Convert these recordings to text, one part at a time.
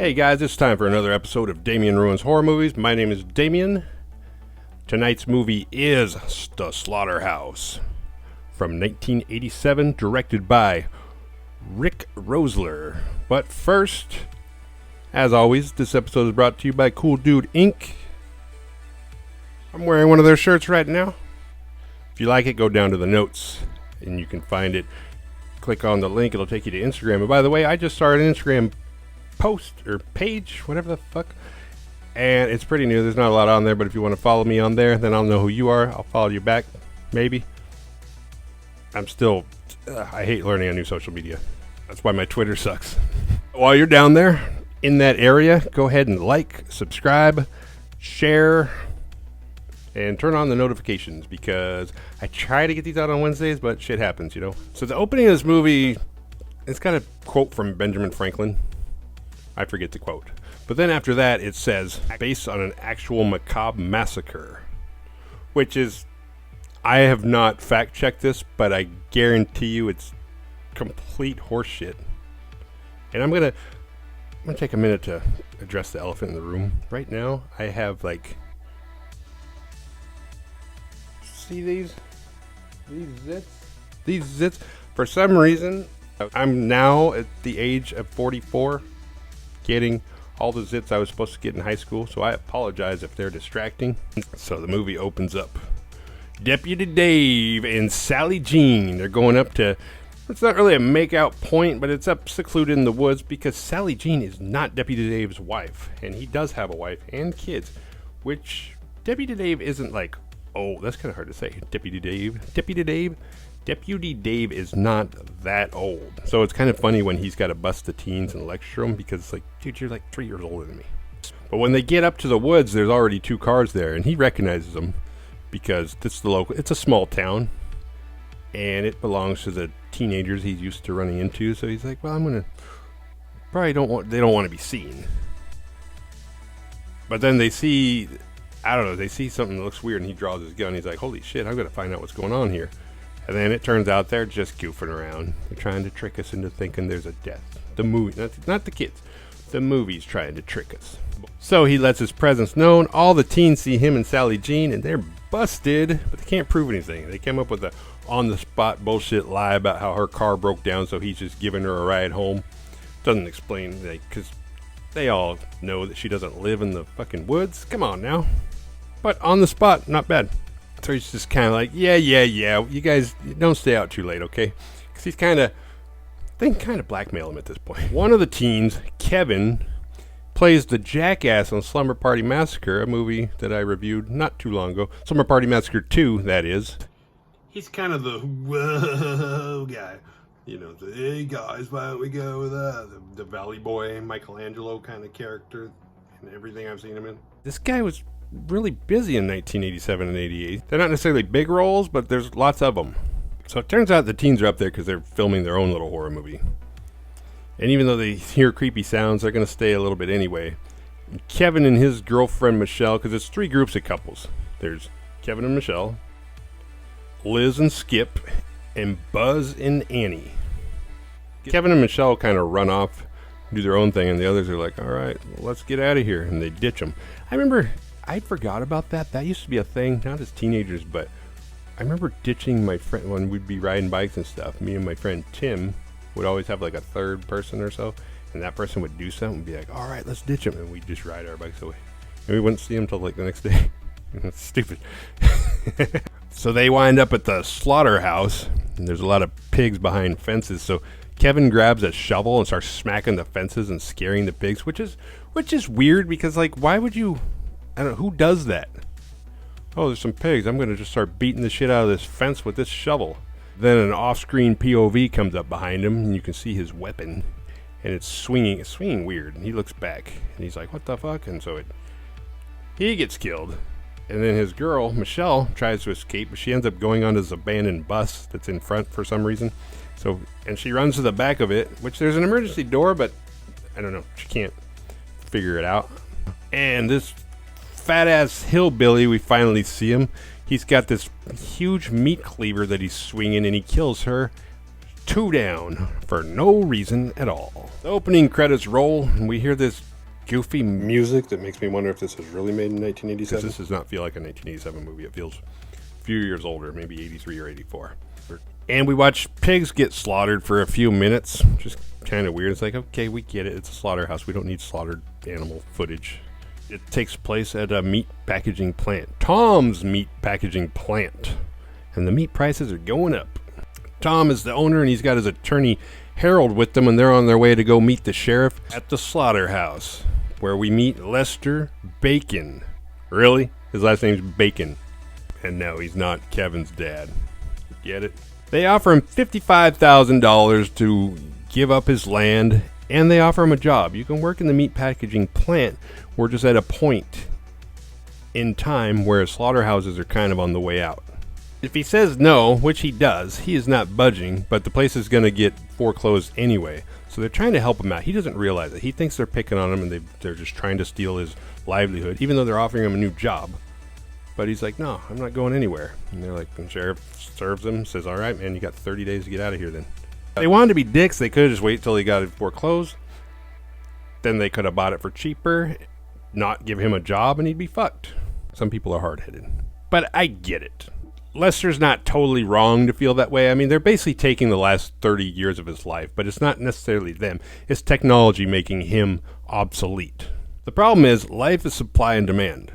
Hey guys, it's time for another episode of Damien Ruins Horror Movies. My name is Damien. Tonight's movie is The Slaughterhouse from 1987, directed by Rick Rosler. But first, as always, this episode is brought to you by Cool Dude Inc. I'm wearing one of their shirts right now. If you like it, go down to the notes and you can find it. Click on the link, it'll take you to Instagram. And by the way, I just started an Instagram post or page, whatever the fuck, and it's pretty new. There's not a lot on there, but if you want to follow me on there, then I'll know who you are. I'll follow you back, maybe. I hate learning on new social media. That's why my Twitter sucks. While you're down there in that area, go ahead and like, subscribe, share, and turn on the notifications, because I try to get these out on Wednesdays, but shit happens, you know. So the opening of this movie, it's got a quote from Benjamin Franklin. I forget the quote. But then after that, it says, based on an actual macabre massacre. Which is, I have not fact-checked this, but I guarantee you it's complete horseshit. And I'm gonna take a minute to address the elephant in the room. Right now, I have like... See these? These zits? These zits? For some reason, I'm now at the age of 44. Getting all the zits I was supposed to get in high school, so I apologize if they're distracting. So the movie opens up. Deputy Dave and Sally Jean, they're going up to, it's not really a make-out point, but it's up secluded in the woods because Sally Jean is not Deputy Dave's wife, and he does have a wife and kids, which Deputy Dave isn't like, oh, that's kind of hard to say. Deputy Dave is not that old. So it's kind of funny when he's got to bust the teens and lecture them, because it's like, dude, you're like 3 years older than me. But when they get up to the woods, there's already 2 cars there, and he recognizes them because it's a small town, and it belongs to the teenagers he's used to running into. So he's like, well, they don't want to be seen. But then they see something that looks weird, and he draws his gun. He's like, holy shit, I'm going to find out what's going on here. And then it turns out they're just goofing around. They're trying to trick us into thinking there's a death. The movie, not the kids. The movie's trying to trick us. So he lets his presence known. All the teens see him and Sally Jean, and they're busted, but they can't prove anything. They came up with a on-the-spot bullshit lie about how her car broke down, so he's just giving her a ride home. Doesn't explain, because they all know that she doesn't live in the fucking woods. Come on now. But on the spot, not bad. So he's just kind of like, yeah, you guys don't stay out too late, okay? Because they kind of blackmail him at this point. One of the teens, Kevin, plays the jackass on Slumber Party Massacre, a movie that I reviewed not too long ago. Slumber Party Massacre 2, that is. He's kind of the whoa guy. You know, the, hey guys, why don't we go with the Valley Boy, Michelangelo kind of character and everything I've seen him in. This guy was really busy in 1987 and 88. They're not necessarily big roles, but there's lots of them. So it turns out the teens are up there because they're filming their own little horror movie. And even though they hear creepy sounds, they're going to stay a little bit anyway. Kevin and his girlfriend Michelle, because it's 3 groups of couples. There's Kevin and Michelle, Liz and Skip, and Buzz and Annie. Kevin and Michelle kind of run off, do their own thing, and the others are like, all right, well, let's get out of here. And they ditch them. I remember... I forgot about that. That used to be a thing, not as teenagers, but I remember ditching my friend when we'd be riding bikes and stuff. Me and my friend Tim would always have like a third person or so, and that person would do something and be like, all right, let's ditch him, and we'd just ride our bikes away. And we wouldn't see him till like the next day. That's stupid. So they wind up at the slaughterhouse, and there's a lot of pigs behind fences, so Kevin grabs a shovel and starts smacking the fences and scaring the pigs, which is weird, because like, why would you... I don't know, who does that? Oh, there's some pigs. I'm going to just start beating the shit out of this fence with this shovel. Then an off-screen POV comes up behind him, and you can see his weapon. And it's swinging weird. And he looks back, and he's like, what the fuck? And so he gets killed. And then his girl, Michelle, tries to escape, but she ends up going on this abandoned bus that's in front for some reason. And she runs to the back of it, which there's an emergency door, but I don't know. She can't figure it out. And this fat-ass hillbilly, we finally see him. He's got this huge meat cleaver that he's swinging, and he kills her 2 down for no reason at all. The opening credits roll, and we hear this goofy music that makes me wonder if this was really made in 1987. This does not feel like a 1987 movie. It feels a few years older, maybe 83 or 84. And we watch pigs get slaughtered for a few minutes. Just kind of weird. It's like, okay, we get it. It's a slaughterhouse. We don't need slaughtered animal footage. It takes place at a meat packaging plant. Tom's meat packaging plant. And the meat prices are going up. Tom is the owner, and he's got his attorney Harold with them, and they're on their way to go meet the sheriff at the slaughterhouse, where we meet Lester Bacon. Really? His last name's Bacon. And no, he's not Kevin's dad. Get it? They offer him $55,000 to give up his land, and they offer him a job. You can work in the meat packaging plant. We're just at a point in time where slaughterhouses are kind of on the way out. If he says no, which he does, he is not budging, but the place is going to get foreclosed anyway. So they're trying to help him out. He doesn't realize it. He thinks they're picking on him and they're just trying to steal his livelihood, even though they're offering him a new job. But he's like, no, I'm not going anywhere. And they're like, the sheriff serves him, says, all right, man, you got 30 days to get out of here then. They wanted to be dicks. They could have just waited till he got it foreclosed. Then they could have bought it for cheaper, not give him a job, and he'd be fucked. Some people are hard-headed. But I get it. Lester's not totally wrong to feel that way. I mean, they're basically taking the last 30 years of his life, but it's not necessarily them. It's technology making him obsolete. The problem is, life is supply and demand.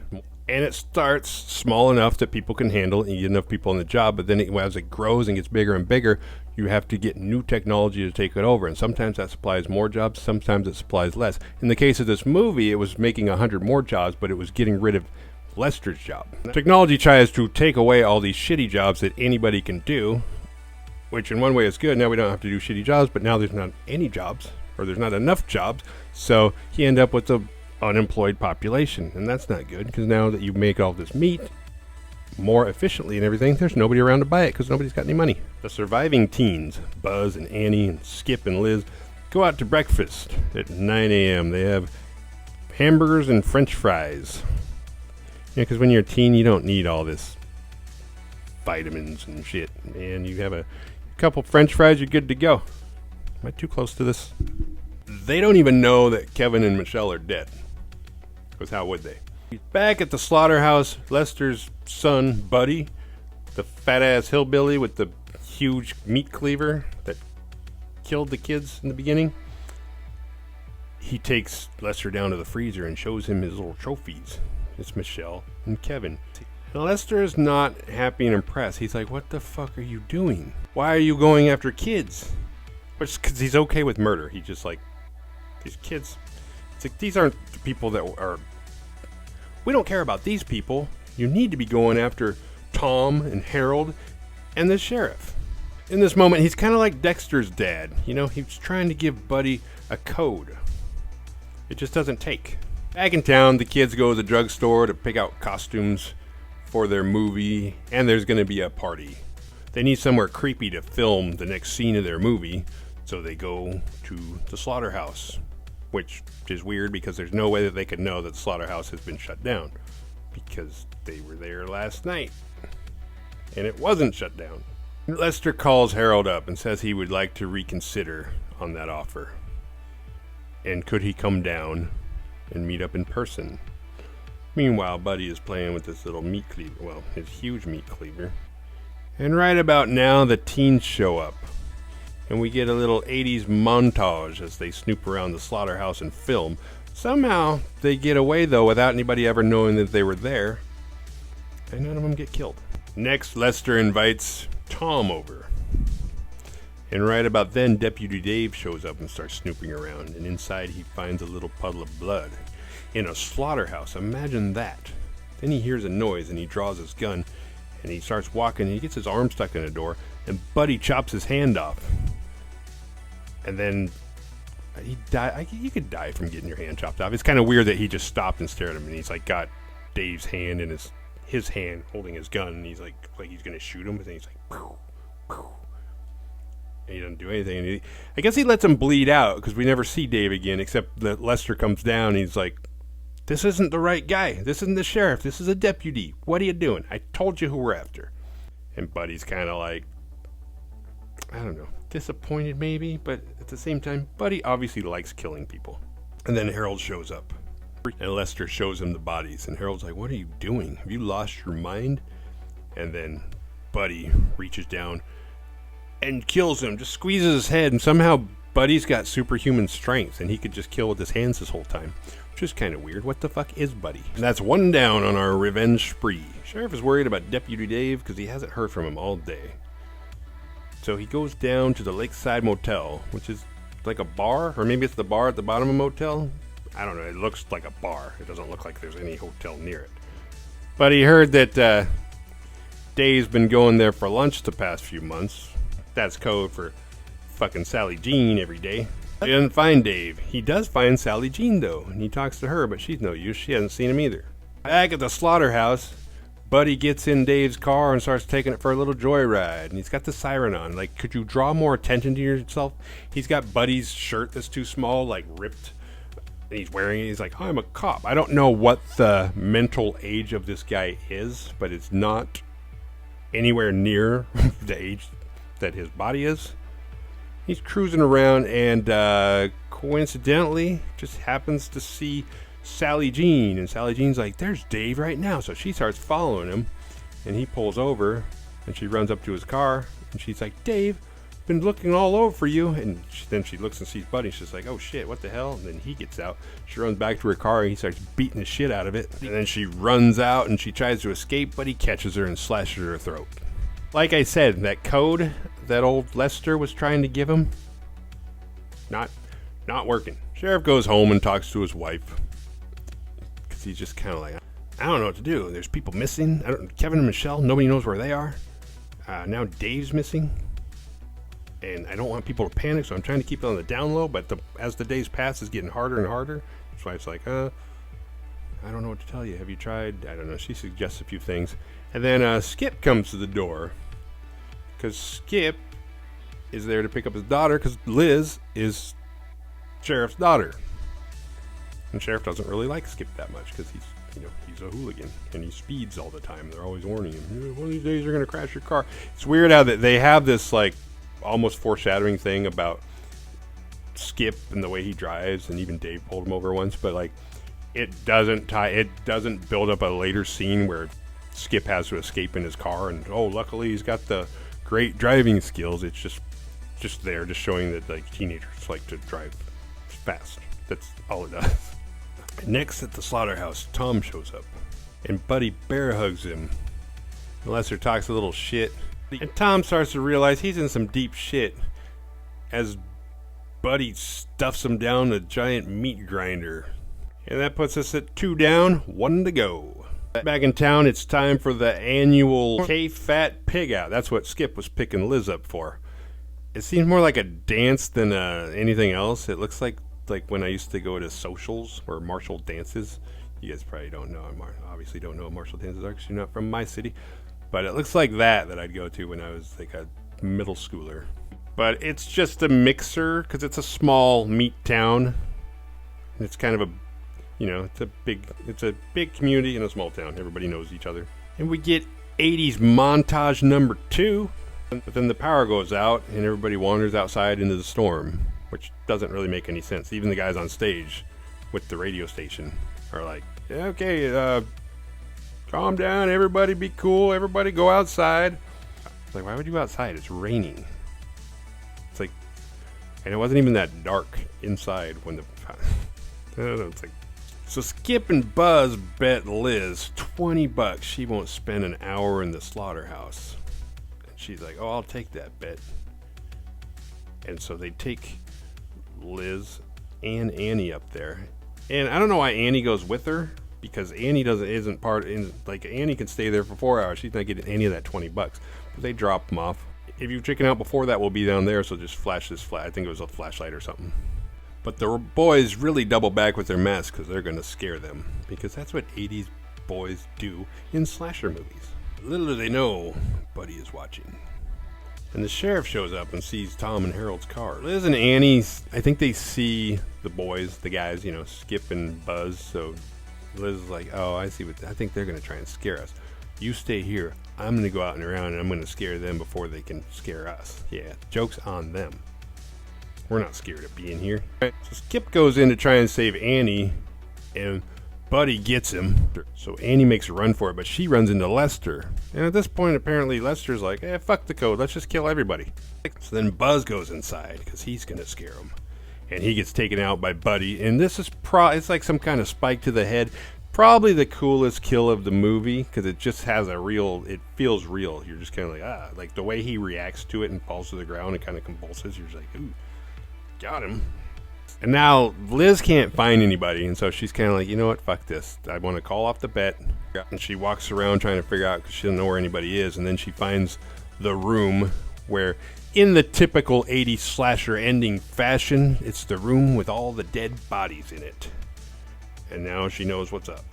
And it starts small enough that people can handle it and you get enough people on the job, but then as it grows and gets bigger and bigger, you have to get new technology to take it over. And sometimes that supplies more jobs, sometimes it supplies less. In the case of this movie, it was making 100 more jobs, but it was getting rid of Lester's job. Technology tries to take away all these shitty jobs that anybody can do, which in one way is good. Now we don't have to do shitty jobs, but now there's not any jobs, or there's not enough jobs, so you end up with an unemployed population, and that's not good, because now that you make all this meat more efficiently and everything, there's nobody around to buy it because nobody's got any money. The surviving teens, Buzz and Annie and Skip and Liz, go out to breakfast at 9 a.m. They have hamburgers and french fries. Yeah, because when you're a teen, you don't need all this vitamins and shit. And you have a couple french fries, you're good to go. Am I too close to this? They don't even know that Kevin and Michelle are dead. Because how would they? Back at the slaughterhouse, Lester's son, Buddy, the fat-ass hillbilly with the huge meat cleaver that killed the kids in the beginning, he takes Lester down to the freezer and shows him his little trophies. It's Michelle and Kevin. And Lester is not happy and impressed. He's like, what the fuck are you doing? Why are you going after kids? Which, because he's okay with murder. He's just like, these kids, it's like, these aren't the people that are, we don't care about these people. You need to be going after Tom and Harold and the sheriff. In this moment, he's kind of like Dexter's dad. You know, he's trying to give Buddy a code. It just doesn't take. Back in town, the kids go to the drugstore to pick out costumes for their movie, and there's going to be a party. They need somewhere creepy to film the next scene of their movie, so they go to the slaughterhouse, which is weird because there's no way that they could know that the slaughterhouse has been shut down because they were there last night, and it wasn't shut down. Lester calls Harold up and says he would like to reconsider on that offer, and could he come down and meet up in person. Meanwhile, Buddy is playing with this little meat cleaver, well, his huge meat cleaver. And right about now, the teens show up, and we get a little 80s montage as they snoop around the slaughterhouse and film. Somehow, they get away, though, without anybody ever knowing that they were there, and none of them get killed. Next, Lester invites Tom over. And right about then, Deputy Dave shows up and starts snooping around, and inside he finds a little puddle of blood. In a slaughterhouse, imagine that. Then he hears a noise, and he draws his gun, and he starts walking, and he gets his arm stuck in a door, and Buddy chops his hand off. And then he died. You could die from getting your hand chopped off. It's kind of weird that he just stopped and stared at him, and he's like got Dave's hand in his hand holding his gun, and he's like he's gonna shoot him, but then he's like, poof, poof. And he doesn't do anything. And I guess he lets him bleed out because we never see Dave again, except that Lester comes down and he's like, this isn't the right guy. This isn't the sheriff. This is a deputy. What are you doing? I told you who we're after. And Buddy's kind of like, I don't know, disappointed maybe, but at the same time, Buddy obviously likes killing people. And then Harold shows up. And Lester shows him the bodies, and Harold's like, what are you doing? Have you lost your mind? And then Buddy reaches down and kills him, just squeezes his head, and somehow Buddy's got superhuman strength, and he could just kill with his hands this whole time, which is kind of weird. What the fuck is Buddy? And that's one down on our revenge spree. Sheriff is worried about Deputy Dave because he hasn't heard from him all day. So he goes down to the Lakeside Motel, which is like a bar, or maybe it's the bar at the bottom of a motel. I don't know, it looks like a bar. It doesn't look like there's any hotel near it. But he heard that Dave's been going there for lunch the past few months. That's code for fucking Sally Jean every day. He doesn't find Dave. He does find Sally Jean, though, and he talks to her, but she's no use. She hasn't seen him either. Back at the Slaughterhouse, Buddy gets in Dave's car and starts taking it for a little joyride, and he's got the siren on. Like, could you draw more attention to yourself? He's got Buddy's shirt that's too small, like ripped. He's wearing it. He's like, I'm a cop. I don't know what the mental age of this guy is, but it's not anywhere near the age that his body is. He's cruising around and coincidentally just happens to see Sally Jean, and Sally Jean's like, there's Dave right now. So she starts following him, and he pulls over, and she runs up to his car, and she's like, Dave, been looking all over for you. And then she looks and sees Buddy. She's like, oh shit, what the hell? And then he gets out. She runs back to her car, and he starts beating the shit out of it. And then she runs out, and she tries to escape, but he catches her and slashes her throat. Like I said, that code that old Lester was trying to give him, not working. Sheriff goes home and talks to his wife, because he's just kind of like, I don't know what to do. There's people missing. Kevin and Michelle, nobody knows where they are. Now Dave's missing. And I don't want people to panic, so I'm trying to keep it on the down low, but as the days pass, it's getting harder and harder. His wife's like, I don't know what to tell you. Have you tried? I don't know. She suggests a few things. And then Skip comes to the door, because Skip is there to pick up his daughter, because Liz is Sheriff's daughter. And Sheriff doesn't really like Skip that much, because he's a hooligan, and he speeds all the time. They're always warning him, one of these days you're going to crash your car. It's weird how that they have this, like, almost foreshadowing thing about Skip and the way he drives, and even Dave pulled him over once, but like it doesn't build up a later scene where Skip has to escape in his car and luckily he's got the great driving skills. It's just there, just showing that like teenagers like to drive fast. That's all it does. Next at the Slaughterhouse, Tom shows up and Buddy bear hugs him. Lester talks a little shit. And Tom starts to realize he's in some deep shit as Buddy stuffs him down a giant meat grinder. And that puts us at 2 down, 1 to go. Back in town, it's time for the annual K-Fat Pig Out. That's what Skip was picking Liz up for. It seems more like a dance than anything else. It looks like when I used to go to socials or martial dances. You guys probably don't know. Obviously don't know what martial dances are because you're not from my city. But it looks like that I'd go to when I was like a middle schooler. But it's just a mixer because it's a small meat town. It's kind of a, it's a big community in a small town. Everybody knows each other. And we get 80s montage number 2. But then the power goes out and everybody wanders outside into the storm, which doesn't really make any sense. Even the guys on stage with the radio station are like, yeah, okay, calm down, everybody be cool, everybody go outside. It's like, why would you go outside? It's raining. It's like, and it wasn't even that dark inside when the, I don't know, it's like, so Skip and Buzz bet Liz $20 she won't spend an hour in the slaughterhouse. And she's like, oh, I'll take that bet. And so they take Liz and Annie up there. And I don't know why Annie goes with her. Because Annie isn't part in, like, Annie can stay there for 4 hours. She's not getting any of that $20. But they drop them off. If you chicken out before that, we'll be down there. So just flash this I think it was a flashlight or something. But the boys really double back with their masks because they're going to scare them. Because that's what 80s boys do in slasher movies. Little do they know, Buddy is watching. And the sheriff shows up and sees Tom and Harold's car. Liz and Annie, I think they see the boys, the guys, Skip and Buzz. So Liz is like, oh, I see I think they're going to try and scare us. You stay here. I'm going to go out and around and I'm going to scare them before they can scare us. Yeah, joke's on them. We're not scared of being here. Right, so Skip goes in to try and save Annie, and Buddy gets him. So Annie makes a run for it, but she runs into Lester. And at this point, apparently Lester's like, fuck the code, let's just kill everybody. So then Buzz goes inside, because he's going to scare him. And he gets taken out by Buddy. And this is it's like some kind of spike to the head. Probably the coolest kill of the movie, because it just has it feels real. You're just kind of like, like the way he reacts to it and falls to the ground and kind of convulses. You're just like, ooh, got him. And now Liz can't find anybody, and so she's kind of like, you know what, fuck this. I want to call off the bet. And she walks around trying to figure out, because she doesn't know where anybody is, and then she finds the room where, in the typical 80s slasher ending fashion, it's the room with all the dead bodies in it. And now she knows what's up.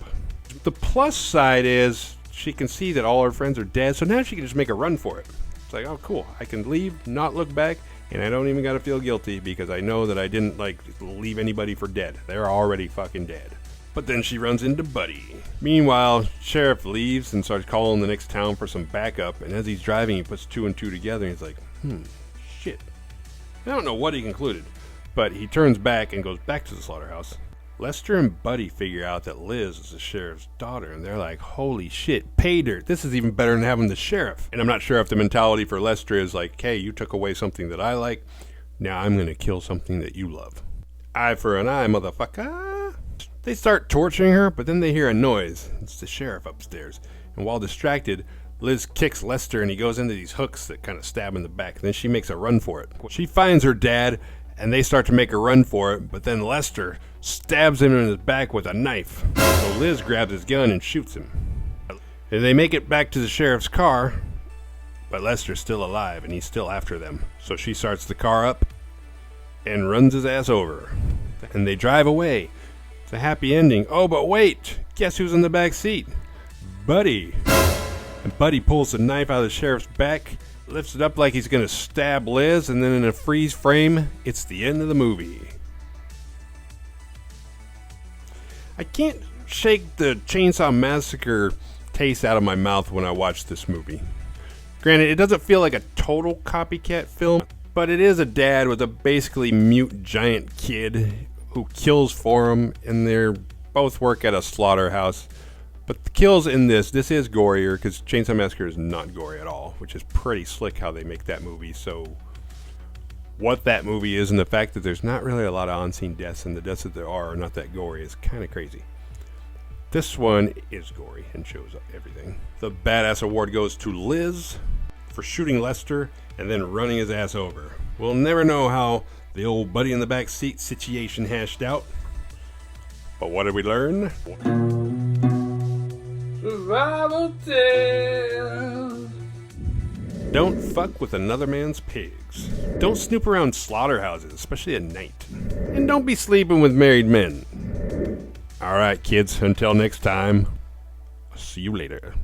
The plus side is she can see that all her friends are dead, so now she can just make a run for it. It's like, oh, cool. I can leave, not look back, and I don't even got to feel guilty because I know that I didn't, leave anybody for dead. They're already fucking dead. But then she runs into Buddy. Meanwhile, Sheriff leaves and starts calling the next town for some backup, and as he's driving, he puts two and two together, and he's like, shit. I don't know what he concluded, but he turns back and goes back to the slaughterhouse. Lester and Buddy figure out that Liz is the sheriff's daughter, and they're like, holy shit, pay dirt. This is even better than having the sheriff. And I'm not sure if the mentality for Lester is like, hey, you took away something that I like. Now I'm going to kill something that you love. Eye for an eye, motherfucker. They start torturing her, but then they hear a noise. It's the sheriff upstairs. And while distracted, Liz kicks Lester, and he goes into these hooks that kind of stab in the back. And then she makes a run for it. She finds her dad, and they start to make a run for it, but then Lester stabs him in his back with a knife. So Liz grabs his gun and shoots him. And they make it back to the sheriff's car, but Lester's still alive, and he's still after them. So she starts the car up and runs his ass over. And they drive away. It's a happy ending. Oh, but wait! Guess who's in the back seat? Buddy. And Buddy pulls the knife out of the sheriff's back, lifts it up like he's going to stab Liz, and then in a freeze frame, it's the end of the movie. I can't shake the Chainsaw Massacre taste out of my mouth when I watch this movie. Granted, it doesn't feel like a total copycat film, but it is a dad with a basically mute giant kid who kills for him, and they both work at a slaughterhouse. But the kills in this is gorier, because Chainsaw Massacre is not gory at all, which is pretty slick how they make that movie. So what that movie is, and the fact that there's not really a lot of on-scene deaths, and the deaths that there are not that gory, is kind of crazy. This one is gory and shows up everything. The Badass Award goes to Liz for shooting Lester and then running his ass over. We'll never know how the old Buddy in the back seat situation hashed out. But what did we learn? Survival tale. Don't fuck with another man's pigs. Don't snoop around slaughterhouses, especially at night. And don't be sleeping with married men. Alright, kids, until next time, I'll see you later.